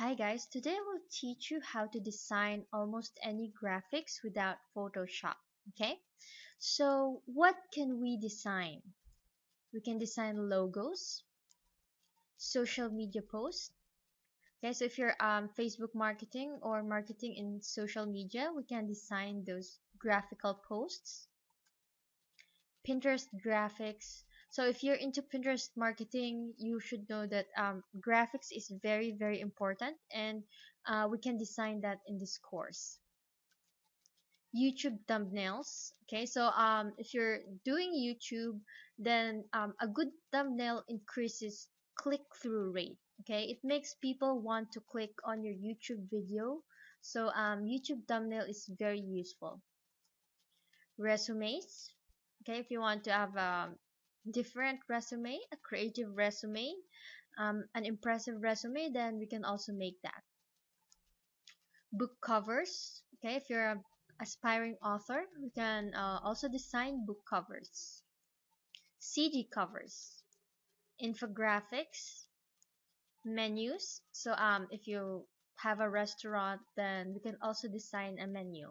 Hi guys, today I will teach you how to design almost any graphics without Photoshop. Okay, so what can we design? We can design logos, social media posts. Okay, so if you're Facebook marketing or marketing in social media, we can design those graphical posts. Pinterest graphics. So if you're into Pinterest marketing, you should know that graphics is very, very important, and we can design that in this course. YouTube thumbnails. Okay, so if you're doing YouTube, then a good thumbnail increases click-through rate. Okay, it makes people want to click on your YouTube video. So YouTube thumbnail is very useful. Resumes. Okay, if you want to have a different resume, a creative resume, an impressive resume, then we can also make that. Book covers. Okay, if you're a aspiring author, we can also design book covers. CD covers, infographics, menus. So if you have a restaurant, then we can also design a menu.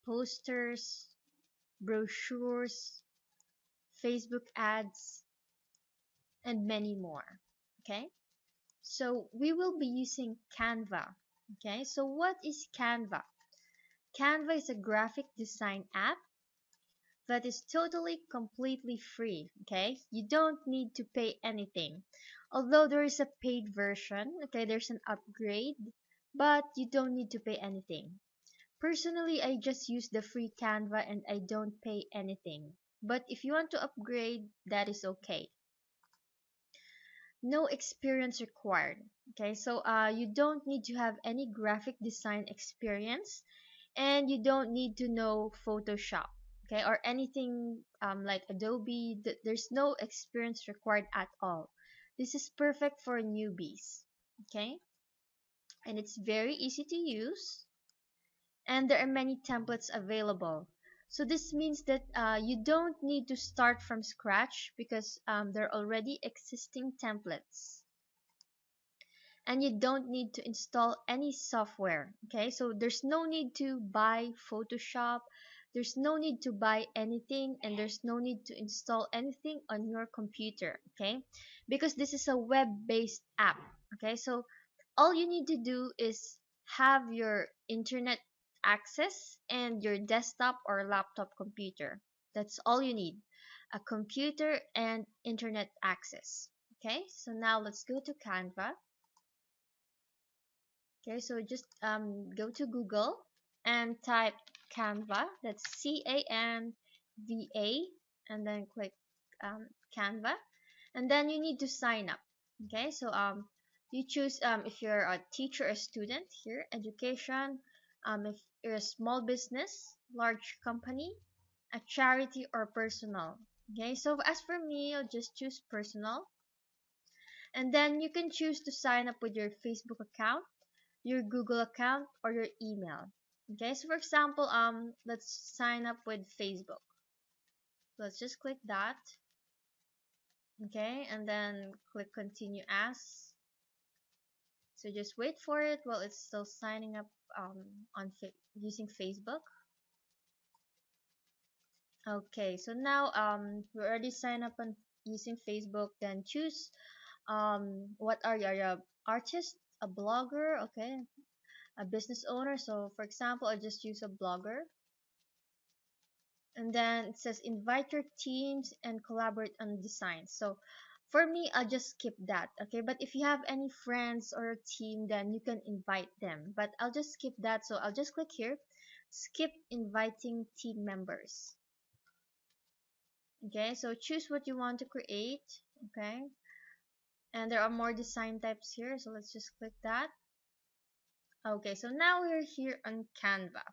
Posters, brochures, Facebook ads, and many more. Okay, so we will be using Canva. Okay, so what is Canva? Canva is a graphic design app that is totally completely free. Okay, you don't need to pay anything, although there is a paid version. Okay, there's an upgrade, but you don't need to pay anything. Personally, I just use the free Canva and I don't pay anything, but if you want to upgrade, that is okay. No experience required. Okay, so you don't need to have any graphic design experience, and you don't need to know Photoshop, okay, or anything like Adobe. There's no experience required at all. This is perfect for newbies. Okay, and it's very easy to use, and there are many templates available. So this means that you don't need to start from scratch because there are already existing templates, and you don't need to install any software. Okay, so there's no need to buy Photoshop, there's no need to buy anything, and there's no need to install anything on your computer. Okay, because this is a web-based app. Okay, so all you need to do is have your internet access and your desktop or laptop computer. That's all you need, a computer and internet access. Okay, so now let's go to Canva. Okay, so just go to Google and type Canva. That's Canva, and then click Canva, and then you need to sign up. Okay, so you choose if you're a teacher or student here, education, if you're a small business, large company, a charity, or personal. Okay, so as for me, I'll just choose personal, and then you can choose to sign up with your Facebook account, your Google account, or your email. Okay, so for example, let's sign up with Facebook. Let's just click that. Okay, and then click continue as. So just wait for it while it's still signing up using Facebook. Okay, so now we already signed up on using Facebook. Then choose what are you? Are you a artist, a blogger? Okay, a business owner. So for example, I just use a blogger. And then it says invite your teams and collaborate on designs. So for me, I'll just skip that. Okay, but if you have any friends or a team, then you can invite them, but I'll just skip that. So I'll just click here, skip inviting team members. Okay, so choose what you want to create. Okay, and there are more design types here, so let's just click that. Okay, so now we're here on Canva.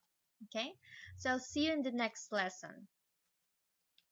Okay, so I'll see you in the next lesson.